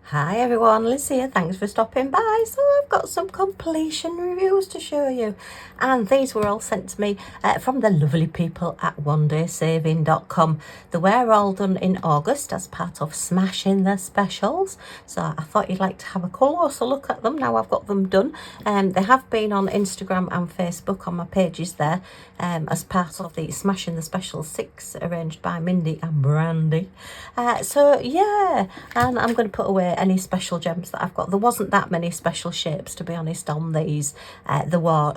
Hi everyone, Liz here. Thanks for stopping by. So I've got some completion reviews to show you, and these were all sent to me from the lovely people at Onedaysaving.com. They were all done in August as part of Smashing the Specials, so I thought you'd like to have a closer look at them now I've got them done. They have been on Instagram and Facebook on my pages there as part of the Smashing the Specials 6 arranged by Mindy and Brandy. So yeah, and I'm going to put away any special gems that I've got. There wasn't that many special shapes, to be honest, on these. There were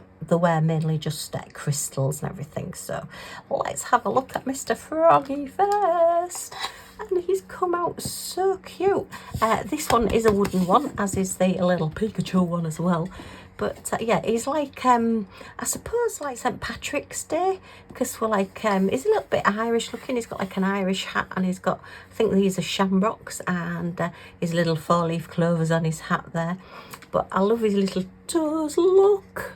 mainly just crystals and everything. So let's have a look at Mr. Froggy first. And he's come out so cute. This one is a wooden one, as is the little Pikachu one as well. But yeah, he's like, I suppose like St. Patrick's Day, because we're like, he's a little bit Irish looking. He's got like an Irish hat, and he's got, I think these are shamrocks, and his little 4-leaf clovers on his hat there. But I love his little toes, look,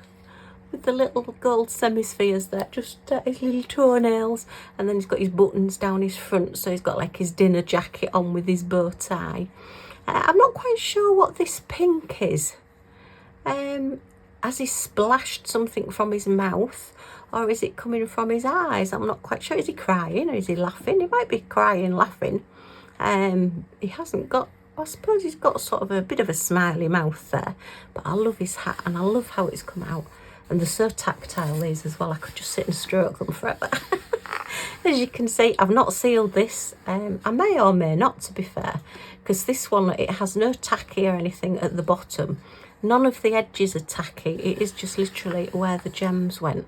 with the little gold semispheres there, just his little toenails. And then he's got his buttons down his front, so he's got like his dinner jacket on with his bow tie. I'm not quite sure what this pink is. Has he splashed something from his mouth, or is it coming from his eyes? I'm not quite sure. Is he crying or is he laughing? He might be crying, laughing. He hasn't got, I suppose he's got sort of a bit of a smiley mouth there, but I love his hat and I love how it's come out. And they're so tactile, these as well. I could just sit and stroke them forever. As you can see, I've not sealed this. I may or may not, to be fair, because this one, it has no tacky or anything at the bottom. None of the edges are tacky. It is just literally where the gems went.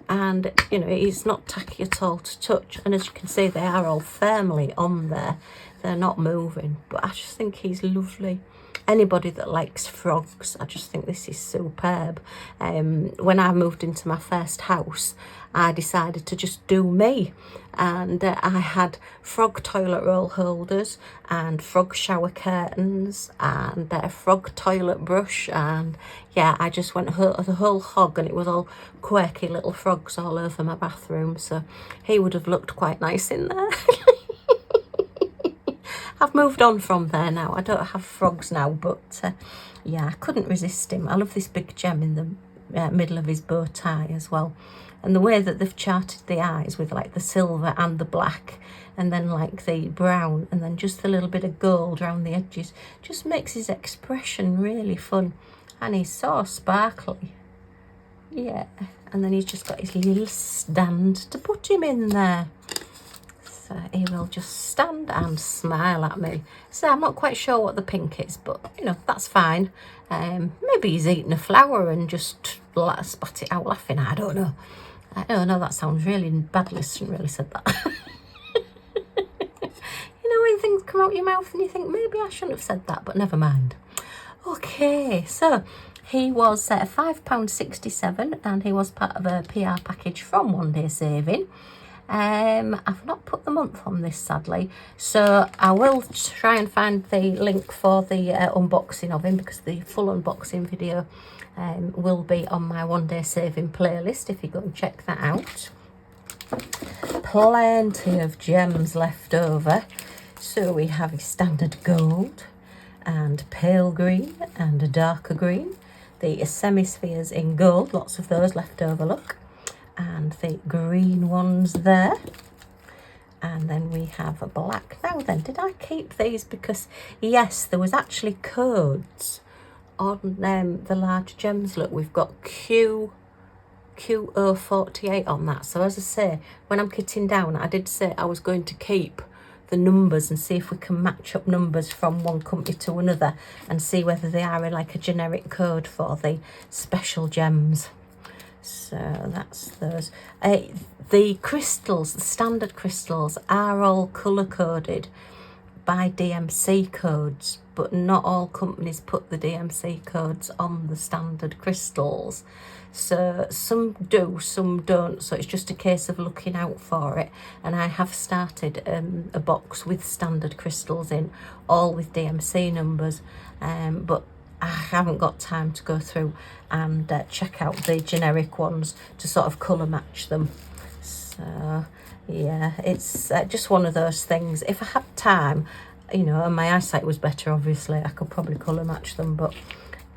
And, you know, it's not tacky at all to touch. And as you can see, they are all firmly on there. They're not moving. But I just think he's lovely. Anybody that likes frogs, I just think this is superb. When I moved into my first house, I decided to just do me, and I had frog toilet roll holders and frog shower curtains and a frog toilet brush, and yeah, I just went the whole hog, and it was all quirky little frogs all over my bathroom, so he would have looked quite nice in there. I've moved on from there now. I don't have frogs now, but yeah, I couldn't resist him. I love this big gem in the middle of his bow tie as well. And the way that they've charted the eyes with like the silver and the black, and then like the brown, and then just a little bit of gold around the edges, just makes his expression really fun. And he's so sparkly. Yeah, and then he's just got his little stand to put him in there. He will just stand and smile at me. So I'm not quite sure what the pink is, but you know, that's fine. Maybe he's eating a flower and just spat it out laughing. I don't know. I don't know, that sounds really bad. I shouldn't really said that. You know, when things come out your mouth and you think, maybe I shouldn't have said that, but never mind. Okay, so he was £5.67, and he was part of a PR package from Onedaysaving. I've not put the month on this, sadly, so I will try and find the link for the unboxing of him, because the full unboxing video will be on my Onedaysaving playlist if you go and check that out. Plenty of gems left over. So we have a standard gold and pale green and a darker green. The semispheres in gold, lots of those left over, look. And the green ones there, and then we have a black. Now then, did I keep these? Because yes, there was actually codes on the large gems. Look, we've got Q048 on that. So as I say, when I'm kitting down, I did say I was going to keep the numbers and see if we can match up numbers from one company to another and see whether they are in like a generic code for the special gems. So that's those. The crystals, the standard crystals, are all colour coded by DMC codes, but not all companies put the DMC codes on the standard crystals. So some do, some don't. So it's just a case of looking out for it. And I have started a box with standard crystals in, all with DMC numbers, but I haven't got time to go through and check out the generic ones to sort of colour match them. So yeah, it's just one of those things. If I had time, you know, and my eyesight was better, obviously. I could probably colour match them, but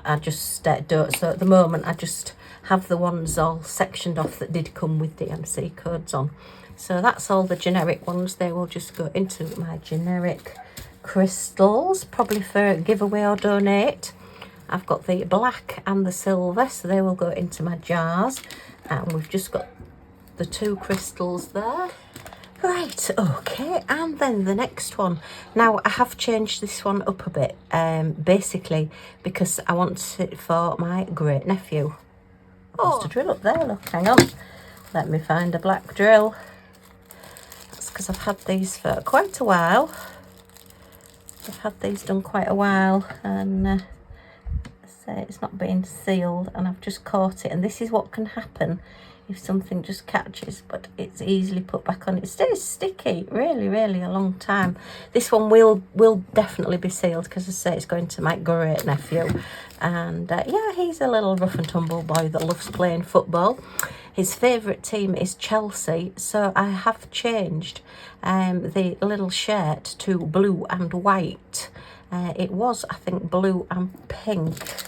I just don't. So at the moment, I just have the ones all sectioned off that did come with DMC codes on. So that's all the generic ones. They will just go into my generic crystals, probably for giveaway or donate. I've got the black and the silver, so they will go into my jars. And we've just got the 2 crystals there. Right, okay, and then the next one. Now, I have changed this one up a bit, basically because I want it for my great nephew. Lost a drill up there, look, hang on. Let me find a black drill. That's because I've had these for quite a while. I've had these done quite a while, and say it's not being sealed, and I've just caught it. And this is what can happen if something just catches, but it's easily put back on. It stays sticky really a long time. This one will definitely be sealed because I say it's going to my great nephew, and yeah, he's a little rough and tumble boy that loves playing football. His favourite team is Chelsea, so I have changed the little shirt to blue and white. It was, I think, blue and pink.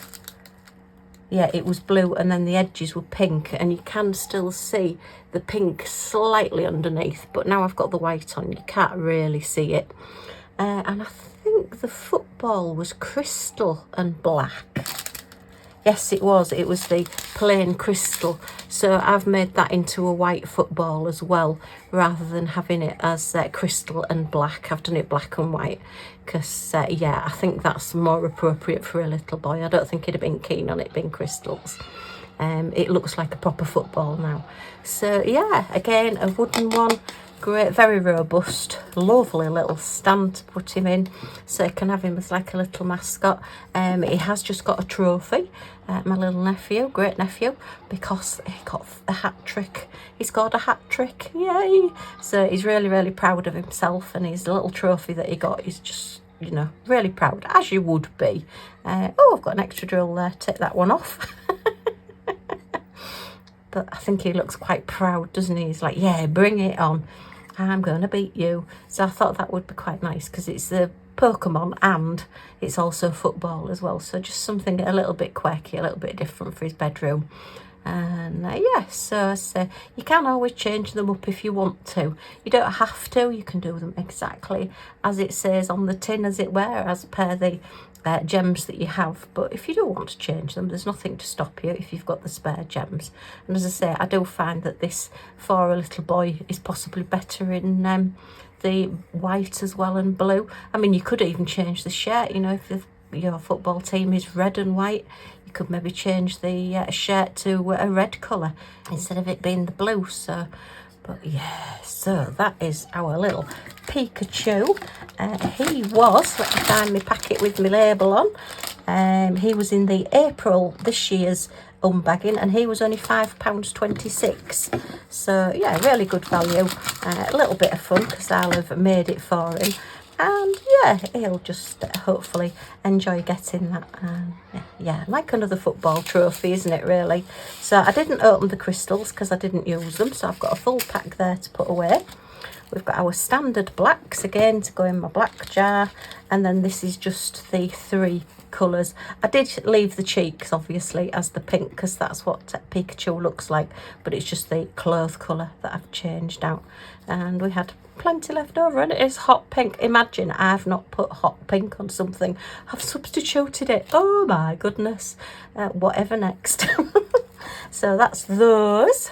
Yeah, it was blue, and then the edges were pink, and you can still see the pink slightly underneath, but now I've got the white on, you can't really see it. And I think the football was crystal and black. Yes, it was the plain crystal, so I've made that into a white football as well, rather than having it as crystal and black. I've done it black and white because yeah, I think that's more appropriate for a little boy. I don't think he'd have been keen on it being crystals. It looks like a proper football now. So yeah, again, a wooden one. Great, very robust, lovely little stand to put him in, so you can have him as like a little mascot. He has just got a trophy, my little nephew, great nephew, because he got a hat trick. He scored a hat trick, yay! So he's really proud of himself, and his little trophy that he got is just, you know, really proud, as you would be. Oh, I've got an extra drill there, take that one off. But I think he looks quite proud, doesn't he? He's like, yeah, bring it on. I'm going to beat you. So I thought that would be quite nice because it's the Pokemon and it's also football as well. So just something a little bit quirky, a little bit different for his bedroom. And yeah, so you can always change them up if you want to. You don't have to. You can do them exactly as it says on the tin, as it were, as per the gems that you have. But if you do want to change them, there's nothing to stop you if you've got the spare gems. And as I say, I do find that this for a little boy is possibly better in the white as well and blue. I mean, you could even change the shirt, you know, if your football team is red and white, you could maybe change the shirt to a red colour instead of it being the blue. So, but yeah, so that is our little Pikachu. He was, let me find my packet with my label on. He was in the April this year's unbagging, and he was only £5.26. So yeah, really good value. A little bit of fun because I'll have made it for him. And yeah, he'll just hopefully enjoy getting that. Yeah, like another football trophy, isn't it, really? So I didn't open the crystals because I didn't use them. So I've got a full pack there to put away. We've got our standard blacks again to go in my black jar. And then this is just the 3 colours. I did leave the cheeks, obviously, as the pink because that's what Pikachu looks like. But it's just the cloth colour that I've changed out. And we had plenty left over, and it is hot pink. Imagine I've not put hot pink on something. I've substituted it. Oh my goodness. Whatever next. So that's those.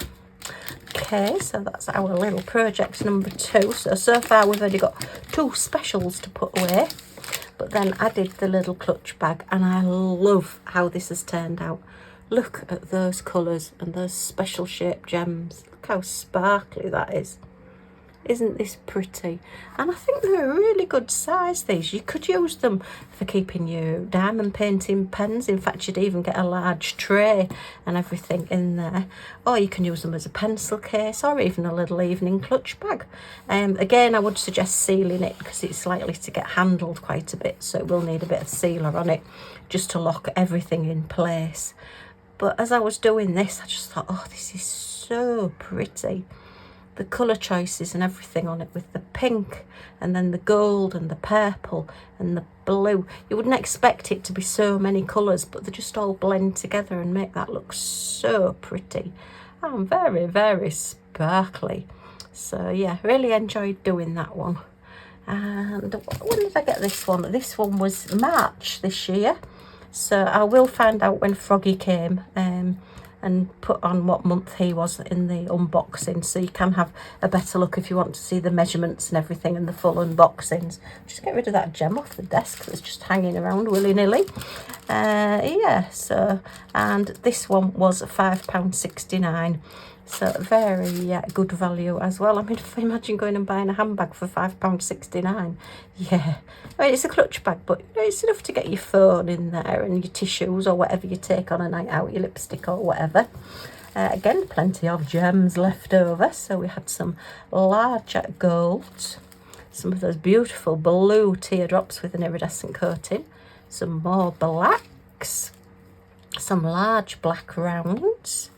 Okay, so that's our little project number 2. So far we've only got 2 specials to put away. But then I did the little clutch bag, and I love how this has turned out. Look at those colours and those special shaped gems. Look how sparkly that is. Isn't this pretty? And I think they're a really good size, these. You could use them for keeping your diamond painting pens. In fact, you'd even get a large tray and everything in there. Or you can use them as a pencil case, or even a little evening clutch bag. Again, I would suggest sealing it because it's likely to get handled quite a bit. So it will need a bit of sealer on it just to lock everything in place. But as I was doing this, I just thought, oh, this is so pretty. the colour choices and everything on it, with the pink and then the gold and the purple and the blue. You wouldn't expect it to be so many colours, but they just all blend together and make that look so pretty and very, very sparkly. So yeah, really enjoyed doing that one. And when did I get this one? This one was March this year, so I will find out when Froggy came and put on what month he was in the unboxing, so you can have a better look if you want to see the measurements and everything and the full unboxings. Just get rid of that gem off the desk that's just hanging around willy-nilly. Yeah, so, and this one was £5.69. So very good value as well. I mean, imagine going and buying a handbag for £5.69. Yeah, I mean, it's a clutch bag, but you know, it's enough to get your phone in there and your tissues or whatever you take on a night out, your lipstick or whatever. Again, plenty of gems left over. So we had some larger golds, some of those beautiful blue teardrops with an iridescent coating, some more blacks, some large black rounds,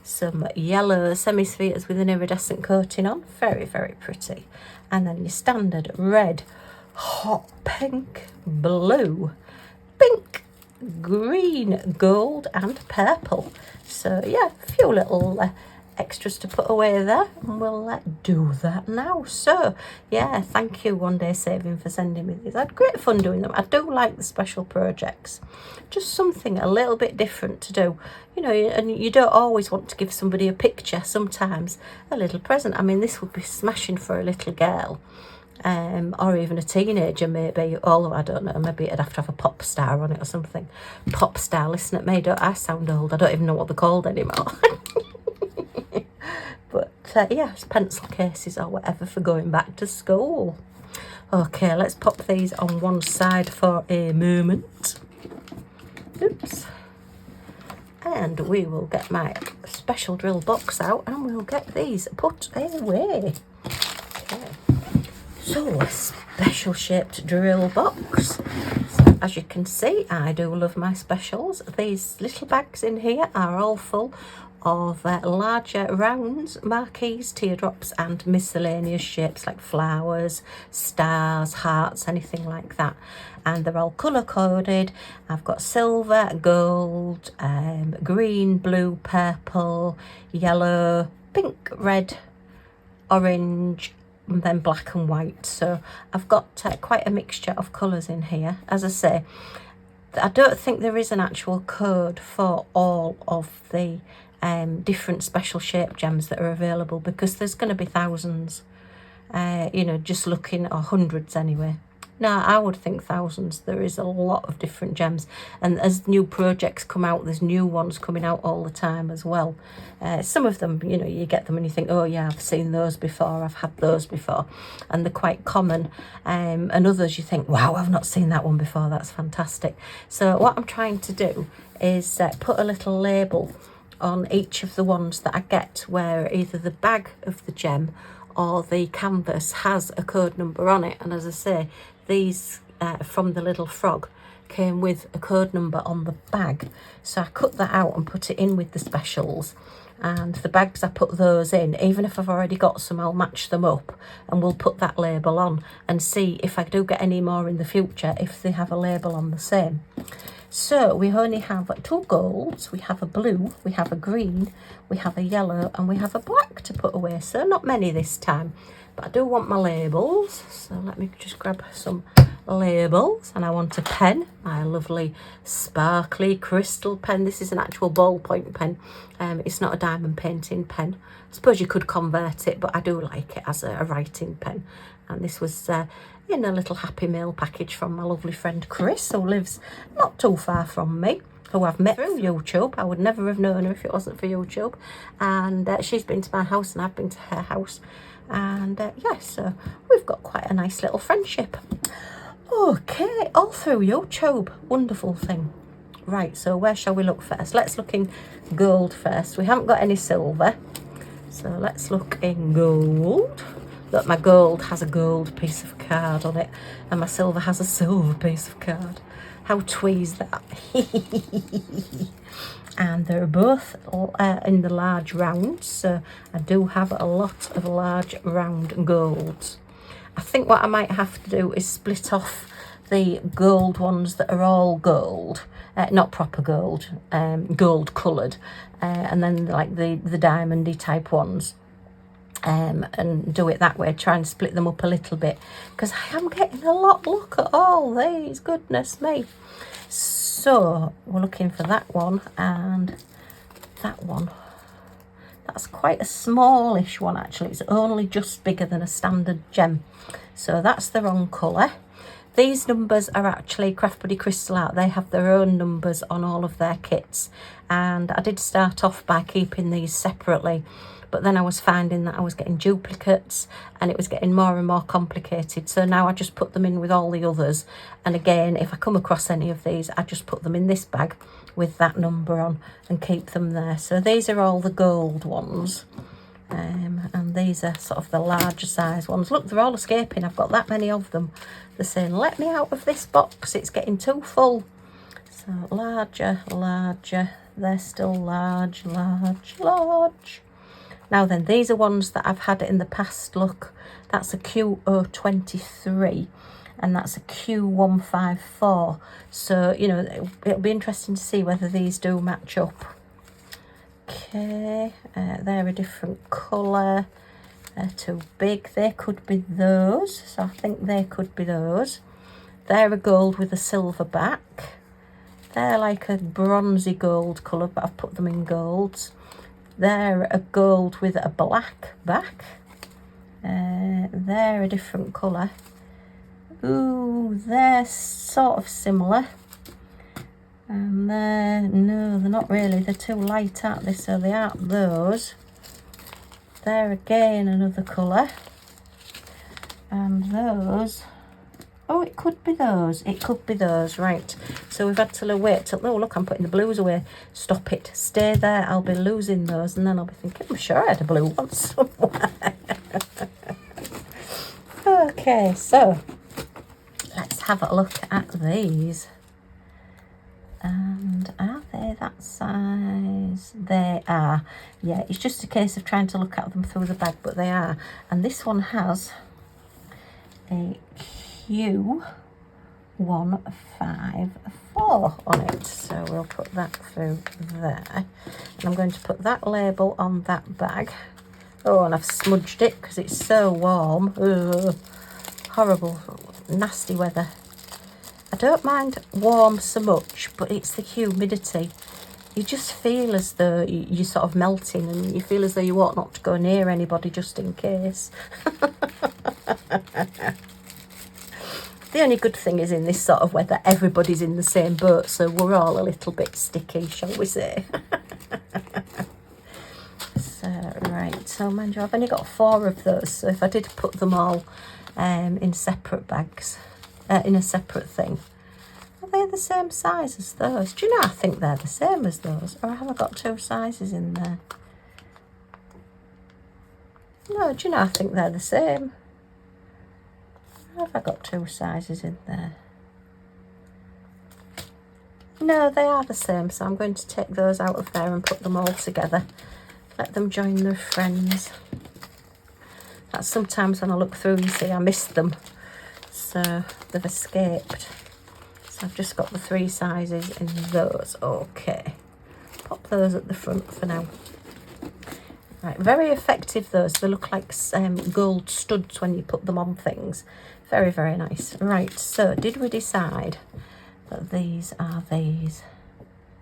some yellow semi-spheres with an iridescent coating on, very, very pretty. And then your standard red, hot pink, blue, pink, green, gold and purple. So yeah, a few little extras to put away there, and we'll do that now. So yeah, thank you Onedaysaving for sending me these. I had great fun doing them. I do like the special projects, just something a little bit different to do, you know. And you don't always want to give somebody a picture, sometimes a little present. I mean, this would be smashing for a little girl, or even a teenager maybe, although I don't know, maybe it'd have to have a pop star on it or something. Pop star, listen at me, don't I sound old? I don't even know what they're called anymore. But yes, pencil cases or whatever for going back to school. Okay, let's pop these on one side for a moment. Oops. And we will get my special drill box out and we'll get these put away. Okay. So, a special shaped drill box. So, as you can see, I do love my specials. These little bags in here are all full of larger rounds, marquees, teardrops and miscellaneous shapes like flowers, stars, hearts, anything like that. And they're all colour coded. I've got silver, gold, green, blue, purple, yellow, pink, red, orange, and then black and white. So I've got quite a mixture of colours in here. As I say, I don't think there is an actual code for all of the different special shape gems that are available, because there's going to be thousands, you know, just looking, or hundreds anyway. No, I would think thousands. There is a lot of different gems, and as new projects come out, there's new ones coming out all the time as well. Some of them, you know, you get them and you think, oh yeah, I've seen those before, I've had those before, and they're quite common. And others you think, wow, I've not seen that one before, that's fantastic. So what I'm trying to do is put a little label on each of the ones that I get, where either the bag of the gem or the canvas has a code number on it. And as I say, these from the little frog came with a code number on the bag, so I cut that out and put it in with the specials. And the bags, I put those in, even if I've already got some, I'll match them up and we'll put that label on and see if I do get any more in the future, if they have a label on the same. So we only have 2 golds, we have a blue, we have a green, we have a yellow and we have a black to put away. So not many this time, but I do want my labels. So let me just grab some labels, and I want a pen, my lovely sparkly crystal pen. This is an actual ballpoint pen. It's not a diamond painting pen. I suppose you could convert it, but I do like it as a writing pen. And this was in a little Happy Mail package from my lovely friend Chris, who lives not too far from me, who I've met through YouTube. I would never have known her if it wasn't for YouTube. And she's been to my house and I've been to her house. And yeah, so we've got quite a nice little friendship. Okay, all through YouTube. Wonderful thing. Right, so where shall we look first? Let's look in gold first. We haven't got any silver, so let's look in gold. Look, my gold has a gold piece of card on it, and my silver has a silver piece of card. How twee is that? and they're both in the large rounds, so I do have a lot of large round golds. I think what I might have to do is split off the gold ones that are all gold, not proper gold, gold coloured, and then like the diamondy type ones, and do it that way, try and split them up a little bit, because I am getting a lot. Look at all these, goodness me. So we're looking for that one and that one. That's quite a smallish one actually. It's only just bigger than a standard gem, so that's the wrong colour. These numbers are actually Craft Buddy Crystal Art. They have their own numbers on all of their kits, and I did start off by keeping these separately, but then I was finding that I was getting duplicates and it was getting more and more complicated, so now I just put them in with all the others. And again, if I come across any of these, I just put them in this bag with that number on and keep them there. So these are all the gold ones, and these are sort of the larger size ones. Look, they're all escaping. I've got that many of them. They're saying, let me out of this box, it's getting too full. So larger, larger, they're still large, large, large. Now then, these are ones that I've had in the past. Look, that's a Q023 and that's a Q154. So, you know, it'll be interesting to see whether these do match up. Okay, they're a different colour. They're too big. They could be those. So I think they could be those. They're a gold with a silver back. They're like a bronzy gold colour, but I've put them in golds. They're a gold with a black back. They're a different colour. Ooh, they're sort of similar. And no, they're not really. They're too light, aren't they? So they aren't those. They're again another colour. And those, oh, it could be those. It could be those, right. So we've had to wait till, oh look, I'm putting the blues away. Stop it, stay there. I'll be losing those and then I'll be thinking, I'm sure I had a blue one somewhere. Okay, so let's have a look at these. And are they that size? They are. Yeah, it's just a case of trying to look at them through the bag, but they are. And this one has a Q154 on it, so we'll put that through there. And I'm going to put that label on that bag. Oh, and I've smudged it because it's so warm. Ugh, horrible, nasty weather. I don't mind warm so much, but it's the humidity. You just feel as though you're sort of melting, and you feel as though you ought not to go near anybody just in case. The only good thing is in this sort of weather, everybody's in the same boat, so we're all a little bit sticky, shall we say. So, right, so mind you, I've only got 4 of those, so if I did put them all in separate bags, in a separate thing, are they the same size as those? Do you know, I think they're the same as those, or have I got 2 sizes in there? No, do you know, I think they're the same. Have I got 2 sizes in there? No, they are the same, so I'm going to take those out of there and put them all together. Let them join their friends. That's sometimes when I look through, you see, I missed them. So they've escaped. So I've just got the 3 sizes in those. Okay. Pop those at the front for now. Right, very effective those. They look like gold studs when you put them on things. Very, very nice. Right, so did we decide that these are these?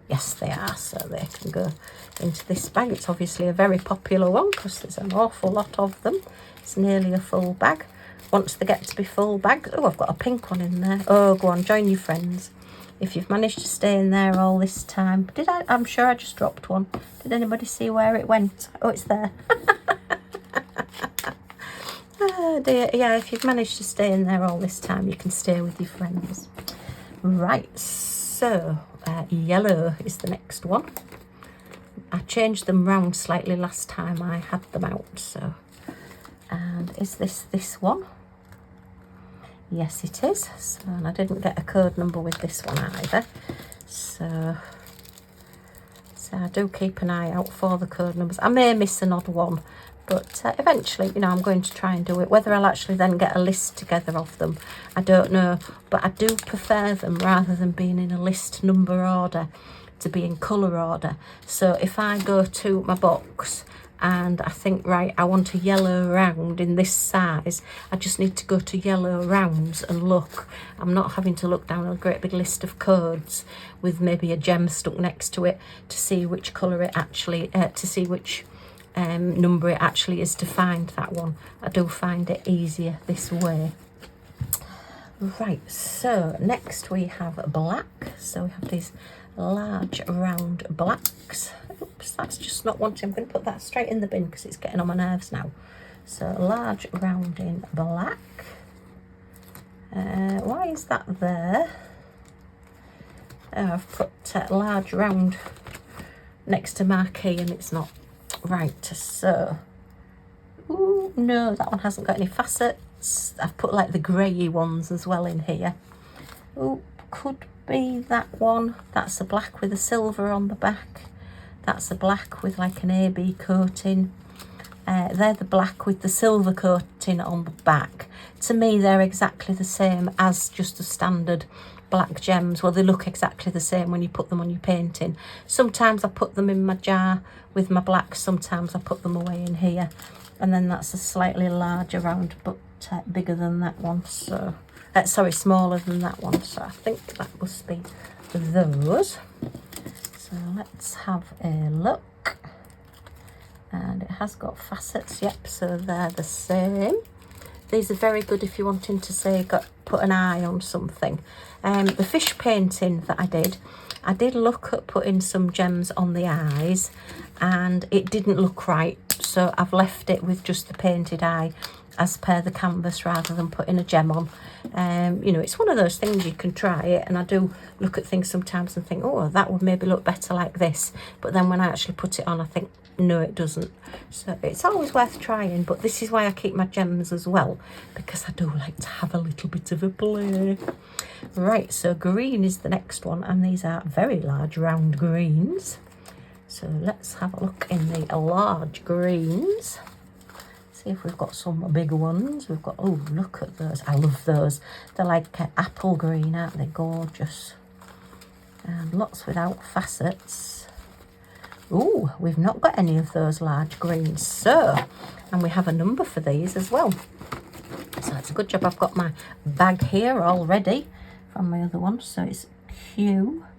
Yes, they are, so they can go into this bag. It's obviously a very popular one because there's an awful lot of them. It's nearly a full bag. Once they get to be full bags, oh, I've got a pink one in there. Oh, go on, join your friends. If you've managed to stay in there all this time. Did I? I'm sure I just dropped one. Did anybody see where it went? Oh, it's there. Oh dear. Yeah, if you've managed to stay in there all this time, you can stay with your friends. Right, so yellow is the next one. I changed them round slightly last time I had them out, so. And is this one? Yes, it is. So, and I didn't get a code number with this one either. So So I do keep an eye out for the code numbers. I may miss an odd one, but eventually, you know, I'm going to try and do it. Whether I'll actually then get a list together of them, I don't know. But I do prefer them, rather than being in a list number order, to be in colour order. So if I go to my box and I think, right, I want a yellow round in this size, I just need to go to yellow rounds and look. I'm not having to look down a great big list of codes with maybe a gem stuck next to it to see which colour it actually, to see which number it actually is to find that one. I do find it easier this way. Right, so next we have black. So we have these large round blacks. Oops, that's just not wanting. I'm going to put that straight in the bin because it's getting on my nerves now. So large round in black. Why is that there? I've put large round next to marquee and it's not right. So, ooh, no, that one hasn't got any facets. I've put like the greyy ones as well in here. Oh, could be that one. That's a black with a silver on the back. That's a black with like an AB coating. They're the black with the silver coating on the back. To me, they're exactly the same as just the standard black gems. Well, they look exactly the same when you put them on your painting. Sometimes I put them in my jar with my blacks. Sometimes I put them away in here. And then that's a slightly larger round, but bigger than that one. So, sorry, smaller than that one. So I think that must be those. So let's have a look. And it has got facets, yep, so they're the same. These are very good if you're wanting to say put an eye on something. The fish painting that I did look at putting some gems on the eyes and it didn't look right, so I've left it with just the painted eye as per the canvas rather than putting a gem on. You know, it's one of those things, you can try it, and I do look at things sometimes and think, oh, that would maybe look better like this, but then when I actually put it on I think, no, it doesn't. So it's always worth trying, but this is why I keep my gems as well, because I do like to have a little bit of a play. Right, so green is the next one, and these are very large round greens. So let's have a look in the large greens. See if we've got some bigger ones. We've got, oh, look at those. I love those. They're like apple green, aren't they? Gorgeous. And lots without facets. Oh, we've not got any of those large greens. So, and we have a number for these as well. So it's a good job I've got my bag here already from my other one. So it's QO48.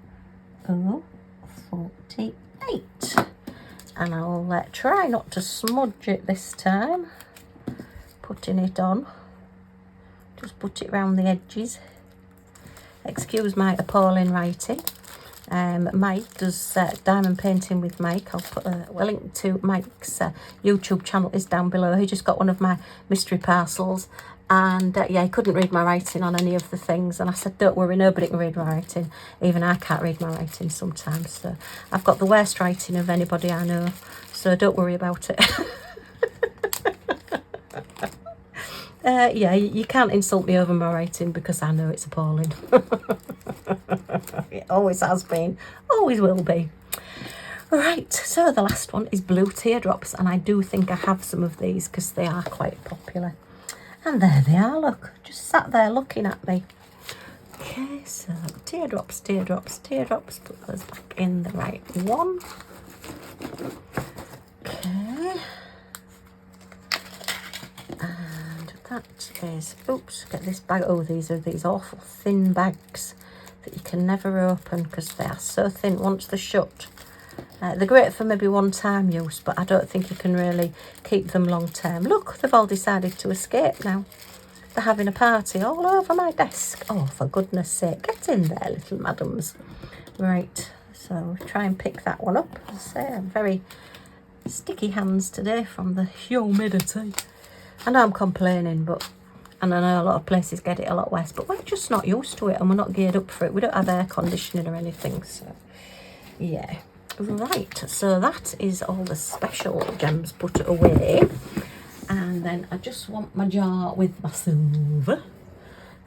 And I'll try not to smudge it this time. Putting it on. Just put it around the edges. Excuse my appalling writing. Mike does diamond painting with Mike. I'll put a link to Mike's YouTube channel is down below. He just got one of my mystery parcels, and yeah, he couldn't read my writing on any of the things, and I said, don't worry, nobody can read my writing. Even I can't read my writing sometimes, so I've got the worst writing of anybody I know, so don't worry about it. Yeah, you can't insult me over my writing because I know it's appalling. It always has been, always will be. Right, so the last one is blue teardrops, and I do think I have some of these because they are quite popular. And there they are, look, just sat there looking at me. Okay, so teardrops, teardrops, teardrops. Put those back in the right one. Okay. And that is, oops, get this bag. Oh, these are these awful thin bags that you can never open because they are so thin once they're shut. They're great for maybe one-time use, but I don't think you can really keep them long-term. Look, they've all decided to escape now. They're having a party all over my desk. Oh, for goodness sake, get in there, little madams. Right, so try and pick that one up. As I say, I'm very sticky hands today from the humidity. I know I'm complaining, but, and I know a lot of places get it a lot worse, but we're just not used to it and we're not geared up for it. We don't have air conditioning or anything, so yeah. Right, so that is all the special gems put away. And then I just want my jar with my silver.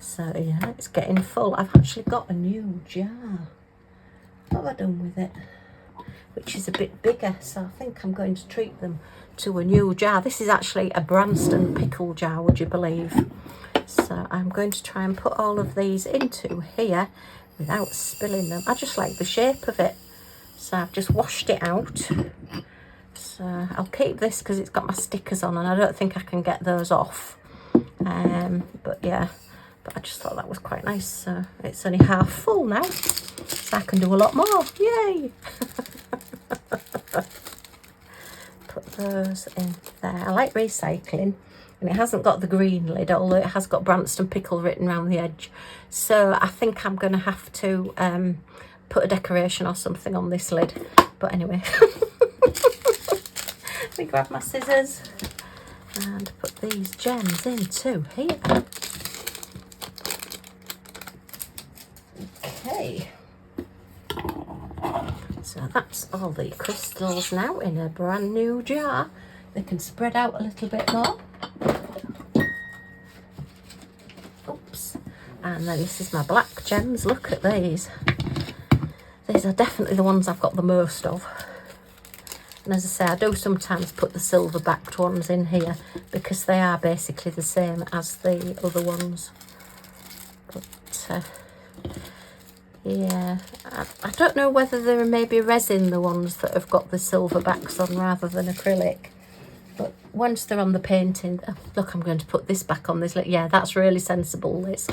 So yeah, it's getting full. I've actually got a new jar. What have I done with it? which is a bit bigger, so I think I'm going to treat them to a new jar. This is actually a Branston pickle jar, would you believe? So I'm going to try and put all of these into here without spilling them. I just like the shape of it, so I've just washed it out. So I'll keep this because it's got my stickers on and I don't think I can get those off. But yeah, but I just thought that was quite nice. So it's only half full now, so I can do a lot more. Yay! Put those in there. I like recycling, and it hasn't got the green lid, although it has got Branston pickle written around the edge. So I think I'm going to have to put a decoration or something on this lid. But anyway, let me grab my scissors and put these gems into here. Okay. So that's all the crystals now in a brand new jar. They can spread out a little bit more. Oops. And then this is my black gems. Look at these. These are definitely the ones I've got the most of. And as I say, I do sometimes put the silver backed ones in here because they are basically the same as the other ones. But yeah, I don't know whether there are maybe resin, the ones that have got the silver backs on rather than acrylic. But once they're on the painting, oh, look, I'm going to put this back on this. Yeah, that's really sensible, Liz.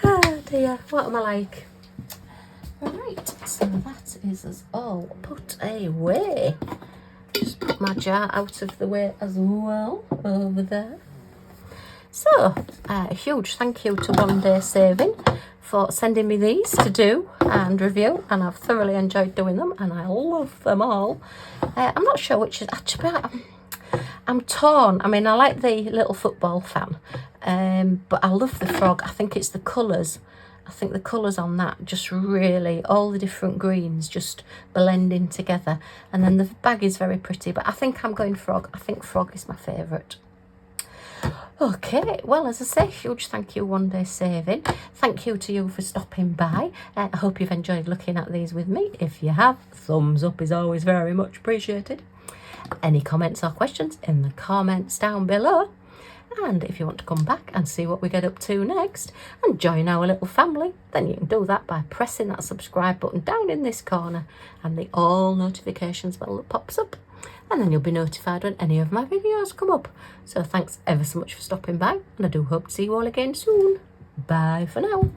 Oh dear, what am I like? Right, so that is us all put away. Just put my jar out of the way as well over there. So, a huge thank you to Onedaysaving for sending me these to do and review, and I've thoroughly enjoyed doing them and I love them all. I'm not sure which is actually, I'm torn. I mean, I like the little football fan, but I love the frog. I think it's the colours. I think the colours on that just really, all the different greens just blending together. And then the bag is very pretty, but I think I'm going frog. I think frog is my favourite. Okay, well, as I say, huge thank you, Onedaysaving. Thank you to you for stopping by. I hope you've enjoyed looking at these with me. If you have, thumbs up is always very much appreciated. Any comments or questions in the comments down below. And if you want to come back and see what we get up to next and join our little family, then you can do that by pressing that subscribe button down in this corner and the all notifications bell that pops up. And then you'll be notified when any of my videos come up. So thanks ever so much for stopping by, and I do hope to see you all again soon. Bye for now.